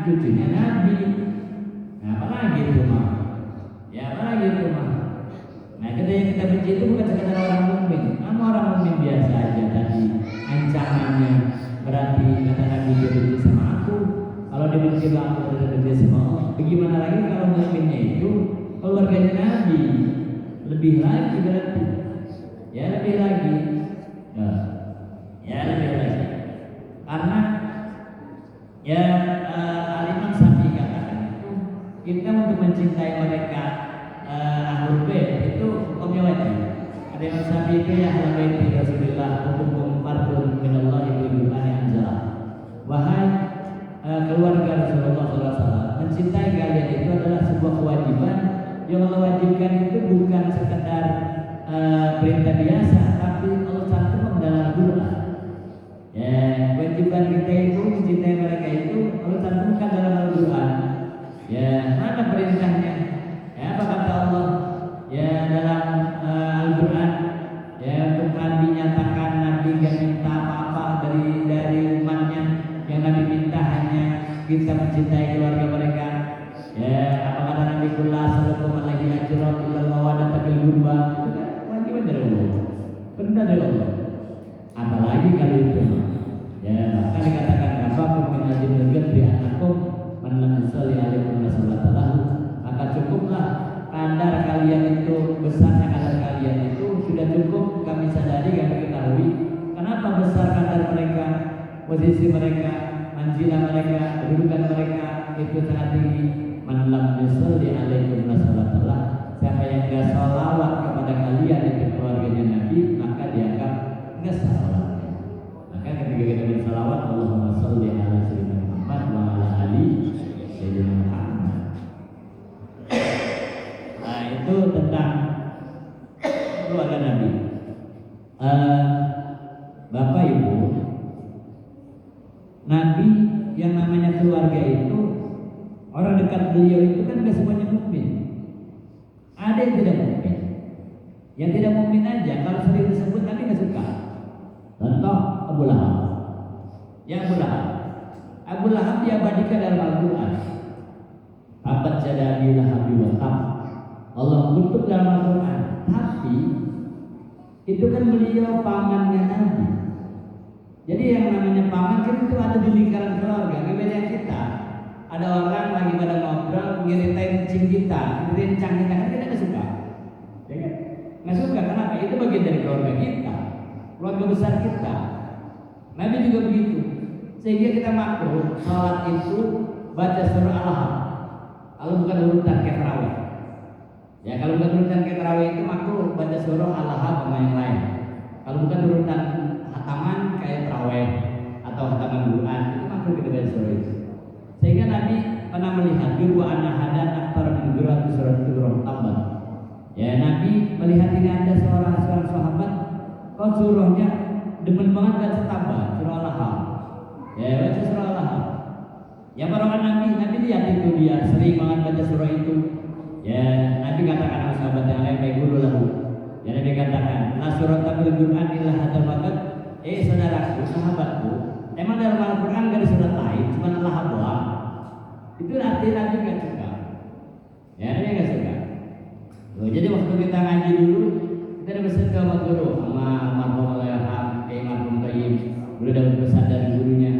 cucunya Nabi. Nah, apalagi itu mah? Ya apalagi itu mah? Nah, ketika kita benci itu bukan sekedar orang mukmin. Kamu orang mukmin biasa aja tadi. Ancamannya berarti kata Nabi dia benci sama aku. Kalau dia benci sama aku, dia benci sama Allah. Bagaimana lagi kalau mukminnya itu keluarganya Nabi? Lebih lagi berarti. Ya lebih lagi. Ya lebih lagi. Karena ya Al-Imam Syafi'i katakan itu kita untuk mencintai mereka Ahlul Bait itu hukumnya wajib. Ada yang Syafi'i itu ya Ahlul Bait Rasulullah hukum fardun minallah ibu an anzala. Wahai keluarga Rasulullah SAW, mencintai kalian itu adalah sebuah kewajiban yang Allah wajibkan itu bukan sekedar perintah biasa, tapi Allah cantumkan dalam Al-Quran. Ya, kewajiban kita itu mencintai mereka itu Allah cantumkan dalam Al-Quran. Ya, mana perintahnya? Ya, apa kata Allah? Ya, dalam Al-Quran. Ya, untuk Nabi nyatakan Nabi gak minta apa-apa dari umatnya. Yang Nabi minta hanya kita mencintai keluarga mereka. Ya, apa kata Nabi Kullah sallallahu alaihi wasallam illa mawaddah fil qurba. Itu kan kewajiban dari Allah. Perintah dari Allah. Apalagi kalau itu. Ya, bahkan dikatakan kafakum min ajril ghadri annakum man lam yusalli alaikum wa sallallahu. Maka cukuplah kadar kalian itu, besarnya kadar kalian itu sudah cukup kami sadari, kami ketahui. Kenapa besar kadar mereka, posisi mereka, manzilah mereka, kedudukan mereka itu sangat tinggi. Man lam yusalli alaikum wa sallallahu. Siapa yang enggak sholawat kepada kalian itu keluarganya Nabi, maka dianggap enggak salawat. Maka ketika kita bersalawat, Allahumma sholli ala sayyidina Muhammad wa ala ali sayyidina Muhammad. Nah, itu tentang keluarga Nabi. Bapak Ibu, Nabi yang namanya keluarga itu, orang dekat beliau itu kan gak semuanya mukmin. Ada yang tidak mukmin. Yang tidak mukmin aja kalau sering disebut Nabi gak suka. Contoh Abu Lahab. Ya Abu Lahab. Abu Lahab diabadikan dalam Al-Quran. Tabat yada Abi Lahab wa tab. Allah kutuk dalam Al-Quran. Tapi itu kan beliau pamannya Nabi. Jadi yang namanya paman kan itu ada di lingkaran keluarga. Beda kita. Ada orang lagi pada ngobrol ngiritain cing kita, ngiritain kita kan kita nggak suka. Ya kan? Nggak suka kenapa? Itu bagian dari keluarga kita. Keluarga besar kita. Nabi juga begitu. Sehingga kita makruh salat itu baca surah Al-Ahzab. Kalau bukan urutan kayak tarawih. Ya kalau bukan urutan kayak tarawih itu makruh baca surah Al-Ahzab sama yang lain. Kalau bukan urutan hataman kayak tarawih atau hataman Quran itu makruh kita baca surah itu. Sehingga Nabi pernah melihat dua anak hadan aktar menggerak surat Al-Quran tabat. Ya Nabi melihat ini ada seorang sahabat. Kau surahnya demen banget baca tabat, surah Al-Ahzab. Ya baca surah Al-Ahzab. Ya para Nabi lihat itu dia sering banget baca surah itu. Ya Nabi katakan sama sahabat yang lain baik guru lahu. Ya Nabi katakan, la surat bil Quran illa hadal bakat. Saudaraku, sahabatku, emang dalam Al-Quran gak ada surat lain, cuma Al-Ahzab doang. Itu artinya Nabi gak suka. Ya Nabi gak suka. Jadi waktu kita ngaji dulu, kita ada pesan ke guru sama marhum Al-Yaham, marhum Tayyib. Dulu dapat pesan dari gurunya.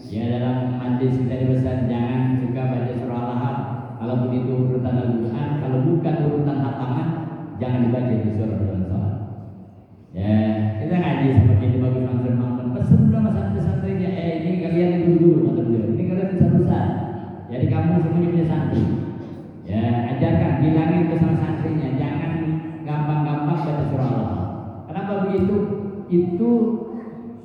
Ya dalam majlis kita dipesan jangan suka baca surah Al-Ahzab. Kalau begitu urutan Al-Quran, kalau bukan urutan hataman, jangan dibaca di surah Al-Ahzab. Ya kita ngaji sama kita bagus langsung pesan dulu sama santri-santrinya. Ini kalian itu dulu kata beliau. Ini kalian besar-besar. Jadi kamu semuanya punya santri. Ya ajarkan, bilangin ke sama santrinya, jangan gampang-gampang baca surah Al-Ahzab. Kenapa begitu? Itu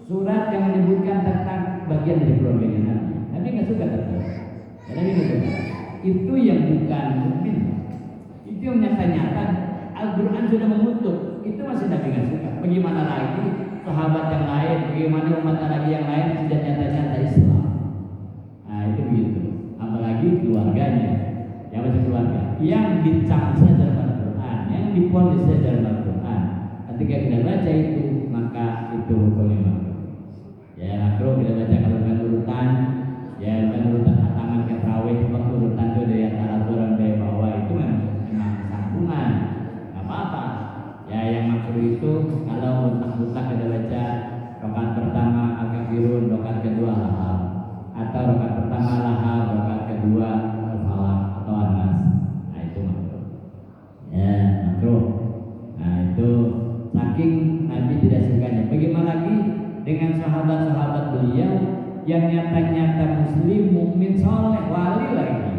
surat yang menyebutkan tentang bagian dari keluarganya Nabi. Nabi nggak suka terus. Nabi nggak suka. Itu yang bukan mukmin. Itu yang nyata-nyata Al-Quran sudah mengutuk. Itu masih Nabi nggak suka. Bagaimana lagi sahabat yang lain? Bagaimana umat Nabi yang lain sudah nyata-nyata Islam? Nah itu begitu. Apalagi keluarganya. Yang masih keluarga. Yang dicap saja dalam Al-Quran, yang diponis saja dalam Al-Quran. Ketika kita baca itu, maka itu hukumnya makruh. Ya makruh kita baca kalau bukan urutan, ya bukan urutan hataman kayak dengan sahabat-sahabat beliau yang nyata-nyata muslim, mukmin, soleh, wali lagi.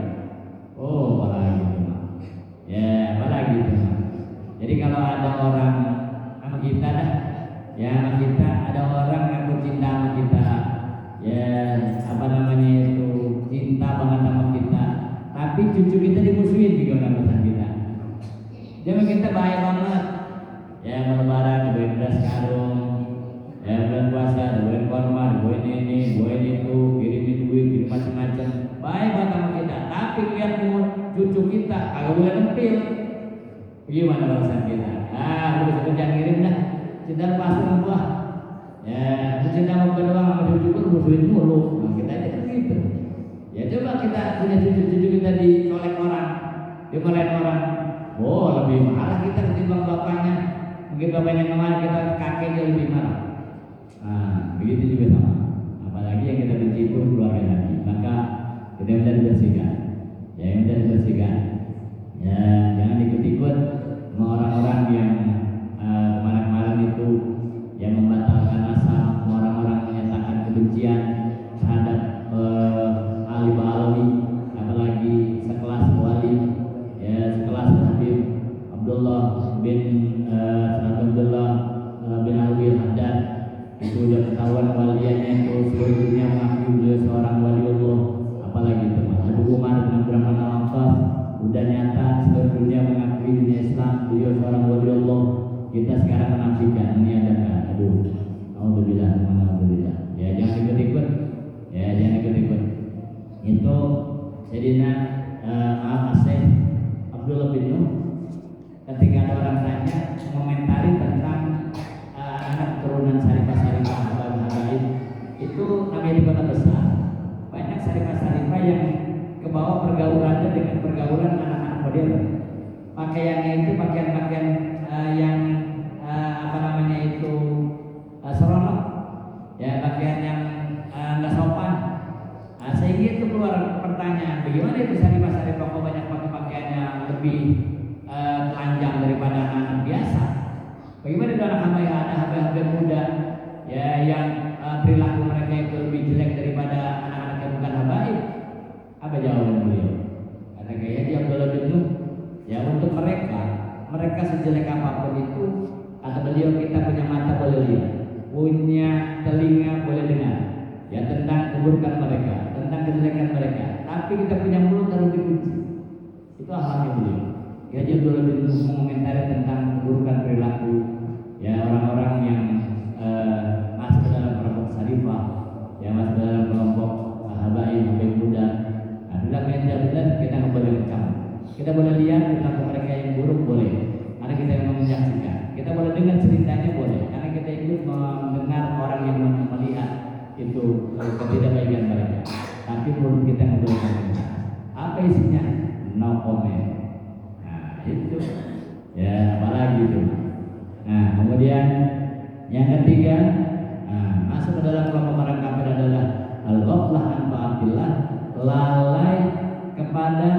Oh, apalagi itu mah. Ya, apalagi itu mah. Jadi kalau ada orang sama kita dah, ya sama kita ada orang ngaku cinta sama kita, ya apa namanya itu cinta banget sama kita, tapi cucu kita dimusuhin juga orang kita. Jangan kita baik banget. Ya mau lebaran dibawain beras karung, ya bulan puasa dibawain korma, dibawain ini, dibawain itu, kirimin duit, kirim macam-macam. Baik banget sama kita, tapi lihat cucu kita kagak boleh nempil. Gimana balasan kita? Udah kerja ngirim dah. Cinta pasang buah. Ya, cinta mau doang sama cucu pun musuhin mulu. Nah, kita aja kan gitu. Ya coba kita punya cucu-cucu kita dicolek orang, dimarahin orang. Oh, lebih marah kita ketimbang bapaknya. Mungkin bapaknya kemarin kita kakeknya lebih marah. Nah, begitu juga sama. Apalagi yang kita benci itu keluarga Nabi. Maka kita minta dibersihkan. Ya, minta dibersihkan. Ya, jangan ikut-ikut sama orang-orang yang kemarin-kemarin itu yang membatalkan nasab, orang-orang menyatakan kebencian terhadap Ali Ba'alawi, apalagi sekelas wali, ya sekelas Habib Abdullah bin Abdullah bin Alwi Haddad. Itu udah ketahuan waliannya itu seluruh dunia mengakui beliau seorang wali Allah. Apalagi itu Abu Umar bin Abdurrahman Al-Abbas, udah nyata seluruh dunia mengakui dunia Islam beliau seorang wali Allah. Kita sekarang menafikan, meniadakan. Alhamdulillah, alhamdulillah. Ya jangan ikut-ikut. Ya jangan ikut-ikut. Itu Sayyidina Syekh Abdullah bin Nuh, ketika ada orang tanya komentari tentang anak keturunan Sarifah-Sarifah Habaib, itu namanya di kota besar. Banyak Sarifah-Sarifah yang kebawa pergaulannya dengan pergaulan anak-anak modern. Pakaiannya itu pakaian-pakaian yang apa namanya itu seronok, ya pakaian yang nggak sopan. Sehingga itu keluar pertanyaan, bagaimana itu Sarifah-Sarifah kok banyak pakai pakaian yang lebih telanjang daripada anak-anak biasa? Bagaimana itu anak hamba muda, ya yang perilaku mereka itu lebih jelek daripada anak-anak yang bukan habaib? Apa jawaban beliau? Kata gaya dia Abdullah bin Nuh, ya untuk mereka sejelek apapun itu, kata beliau, kita punya mata boleh lihat, punya telinga boleh dengar, ya tentang keburukan mereka, tentang kejelekan mereka, tapi kita punya mulut harus dikunci. Itu akhlaknya beliau. Ya dia boleh mengomentari tentang keburukan perilaku, ya orang-orang yang masuk dalam kelompok Sarifah, ya masuk dalam kelompok habaib muda. Nah, dalam media kita nggak boleh mencam. Kita boleh lihat perilaku mereka yang buruk boleh, karena kita memang menyaksikan. Kita boleh dengar ceritanya boleh, karena kita ikut mendengar orang yang melihat itu ketidakbaikan mereka. Tapi mulut kita nggak boleh komentar. Apa isinya? No comment. Nah itu, ya apalagi itu. Nah kemudian yang ketiga, masuk ke dalam kelompok orang kafir adalah al-ghaflah an ta'atillah, lalai kepada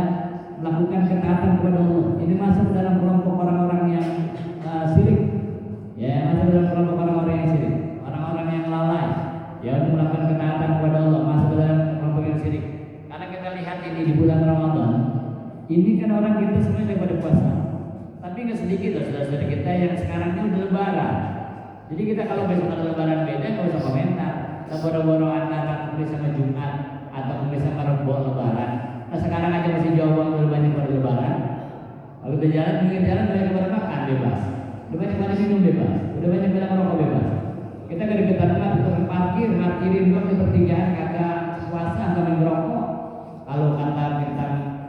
melakukan ketaatan kepada Allah. Ini masuk dalam kelompok orang-orang yang syirik. Ya, masuk dalam kelompok orang-orang yang syirik. Orang-orang yang lalai, ya untuk melakukan ketaatan kepada Allah, masuk dalam kelompok yang syirik. Karena kita lihat ini di bulan Ramadan, ini kan orang kita semuanya pada puasa. Tapi nggak sedikit loh saudara-saudara kita yang sekarang ini udah lebaran. Jadi kita kalau besok ada lebaran beda nggak usah komentar. Kita boro-boro antara Kamis sama Jumat atau Kamis sama Rebo lebaran. Nah sekarang aja masih jauh udah banyak pada lebaran. Kalau udah jalan, pinggir jalan banyak pada makan bebas. Udah banyak pada minum bebas. Udah banyak pada merokok bebas. Kita gak deketan banget tukang parkirin doang di pertigaan kata puasa sambil ngerokok. Kalau kata kita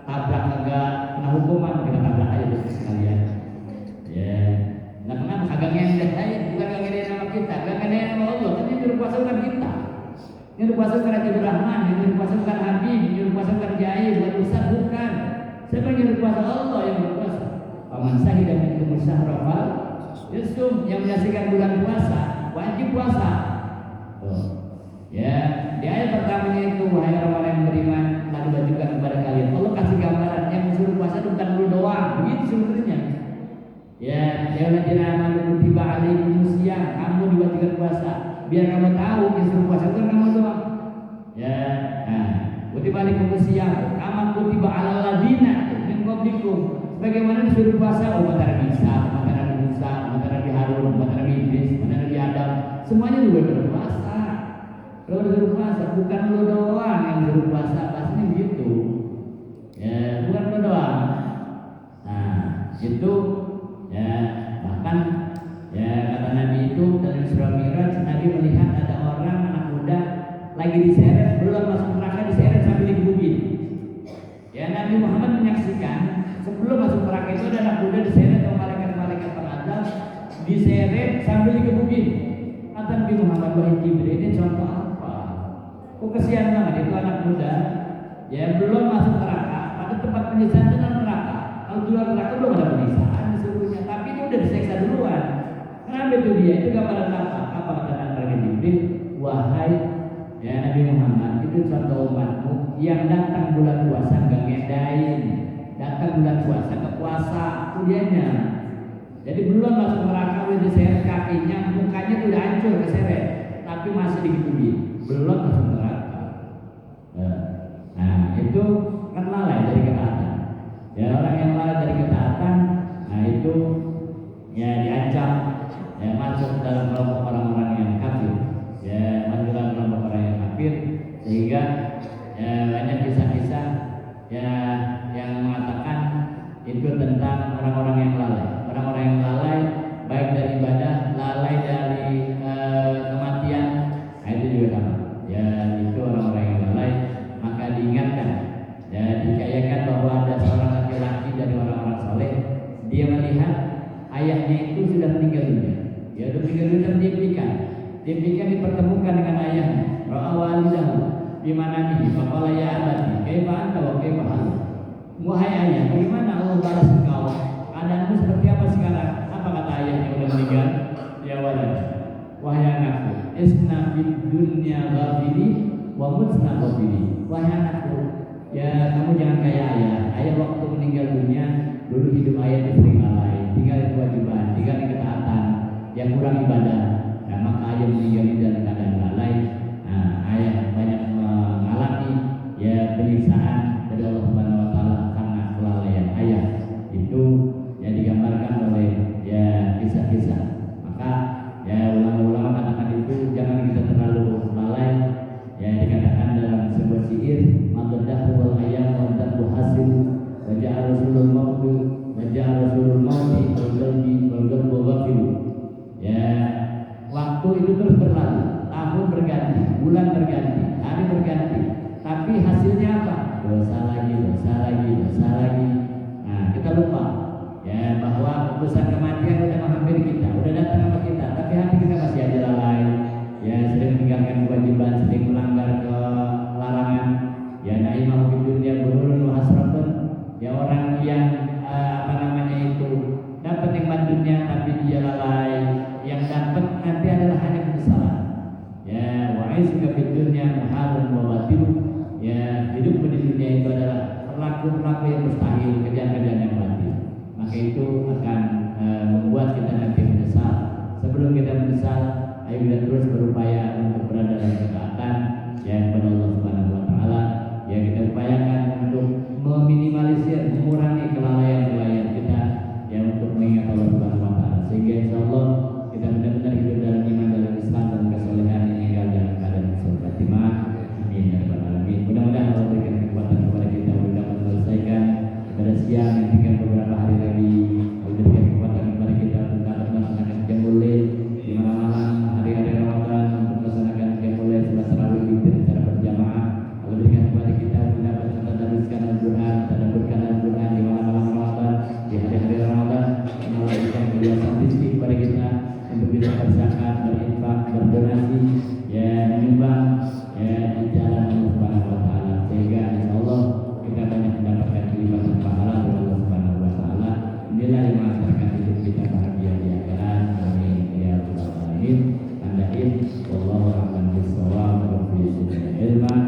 tabrak kagak kena hukuman, kita tabrak aja terus sekalian. Ya, nggak kenapa kagak ngendet aja, bukan kagak ngendet sama kita, kagak ngendet sama Allah. Kan yang nyuruh puasa bukan kita. Yang nyuruh puasa bukan Habib Rahman, yang nyuruh puasa bukan Habib, yang nyuruh puasa bukan Jai, bukan Ustaz, bukan. Siapa yang nyuruh puasa? Allah yang berpuasa. Paman sahih dan minum syahrafal yusum, yang menyaksikan bulan puasa wajib puasa. Ya, di ayat pertamanya itu wahai orang-orang yang beriman, lalu bajukan kepada kalian. Allah kasih gambaran yang disuruh puasa bukan lu doang, begitu sebenarnya. Ya, ya ladina amanu kutiba alaikumus syiyam, kamu diwajibkan puasa. biar kamu tahu disuruh puasa itu kamu doang. Ya, nah, kutiba alaikum siyam, kama kutiba alal ladina min qablikum. Bagaimana disuruh puasa umat Nabi Isa, umat Nabi Musa, umat Nabi Harun, umat Nabi Idris, umat Nabi Adam, semuanya juga berpuasa. Kalau disuruh puasa bukan lo doang yang disuruh puasa, pastinya begitu. Ya, bukan lo doang. Nah, itu ya bahkan ya kata Nabi itu dari surah Mi'raj, Nabi melihat ada orang anak muda lagi diseret, belum masuk neraka diseret sambil dikebukin. Ya, Nabi Muhammad menyaksikan sebelum masuk neraka itu ada anak muda diseret oleh malaikat-malaikat pengazab, diseret sambil dikebukin. Kata Nabi Muhammad, wahai Jibril, ini contoh apa? Kok kesian banget itu anak muda, ya belum masuk neraka, pada tempat penyiksaan itu neraka. Kalau di luar neraka belum ada penyiksaan disuruhnya, tapi itu udah disiksa duluan. Kenapa itu dia? Itu gambaran apa? Apa kata Nabi Jibril? Wahai ya Nabi Muhammad, itu contoh umatmu yang datang bulan puasa nggak ngedain, datang bulan puasa ke puasa, itu dianya. Jadi belum masuk neraka udah diseret kakinya, mukanya tuh udah hancur keseret, tapi masih digituin, belum masuk neraka. Nah itu kan lalai dari ketaatan. Ya orang yang lalai dari ketaatan, nah itu ya diancam ya masuk dalam kelompok orang-orang yang kafir. Ya masuk dalam kelompok orang yang kafir, sehingga ya banyak kisah-kisah ya yang mengatakan itu tentang orang-orang yang lalai. Orang-orang yang lalai baik dari ibadah, lalai dari kematian, nah itu juga sama. Ya itu orang-orang yang lalai, maka diingatkan ya dikayakan bahwa ada seorang laki-laki dari orang-orang soleh, dia melihat ayahnya itu sudah meninggal dunia. Ya sudah meninggal dunia dan diimpikan dipertemukan dengan ayahnya. Ra'a walidahu bimana nih? Faqala ya abati, kaifa anta wa kaifa hal? Wahai ayah, bagaimana Allah balas engkau? Keadaanmu seperti apa sekarang? Apa kata ayahnya udah meninggal? Ya walad, wahai anakku, isna fid dunya ghafili wa mutna ghafili. Wahai anakku, ya kamu jangan kayak ayah. Ayah waktu meninggal dunia dulu hidup ayah itu sering lalai, tinggal kewajiban, tinggal ketaatan, yang kurang ibadah. Nah, maka ayah meninggal dalam keadaan lalai. Nah, ayah banyak mengalami ya penyiksaan dari Allah Subhanahu wa taala karena kelalaian ayah. Itu yang digambarkan oleh ya kisah-kisah. Maka ya ulama-ulama katakan itu jangan kita terlalu lalai. Ya dikatakan dalam sebuah syair, madaddahu wal ayyam wa tadbu hasil wa ja'a rasulul mautu wa ja'a rasulul mauti wal qalbu ghafil. Ya waktu itu terus berlalu, tahun berganti, bulan berganti, hari berganti, tapi hasilnya apa? Dosa lagi, dosa lagi, dosa lagi. Nah kita lupa ya bahwa urusan kematian udah menghampiri kita, udah datang sama kita, tapi hati kita masih aja lalai. Ya sering meninggalkan kewajiban, sering melanggar ke larangan. Ya naimah fid dunya ghururun wa hasratun. Ya orang yang dapat nikmat dunia tapi dia lalai, yang dapat nanti adalah hanya penyesalan. Ya wa'izka fid dunya muhalun wa batil. Ya hidup di dunia itu adalah perlaku yang mustahil, kerjaan-kerjaan yang batil. Maka itu akan membuat kita nanti menyesal. Sebelum kita menyesal, ayo kita terus berupaya untuk berada dalam ketaatan yang kepada Allah Subhanahu wa taala. Ya kita upayakan untuk meminimalisir, mengurangi kelalaian kita ya untuk mengingat Allah Subhanahu wa taala, sehingga insyaallah kita benar-benar hidup dalam iman, dalam Islam dan kesolehan yang tinggal dalam keadaan husnul khatimah. Amin ya rabbal alamin. Mudah-mudahan Allah berikan kekuatan kepada kita untuk dapat menyelesaikan pada siang yang tinggal beberapa hari lagi. Allah berikan kekuatan kepada kita untuk dapat melaksanakan qiyamul lail di malam-malam hari-hari Ramadan, untuk melaksanakan qiyamul lail salat tarawih secara berjamaah. Allah berikan kepada kita untuk dapat mentadabburkan Al-Qur'an, tadabburkan Al-Qur'an di malam-malam Ramadan, di hari-hari Ramadan. Allah berikan kebiasaan rezeki kepada kita untuk bisa berzakat, berinfak, berdonasi, ya menyumbang ya di jalan Allah Subhanahu wa taala, sehingga insyaallah kita banyak mendapatkan kelipatan pahala dari Allah Subhanahu wa taala. Inilah yang mengantarkan hidup kita bahagia di akhirat. Amin ya rabbal alamin. Wallahu a'lam bishawab. Wa billahi ilman.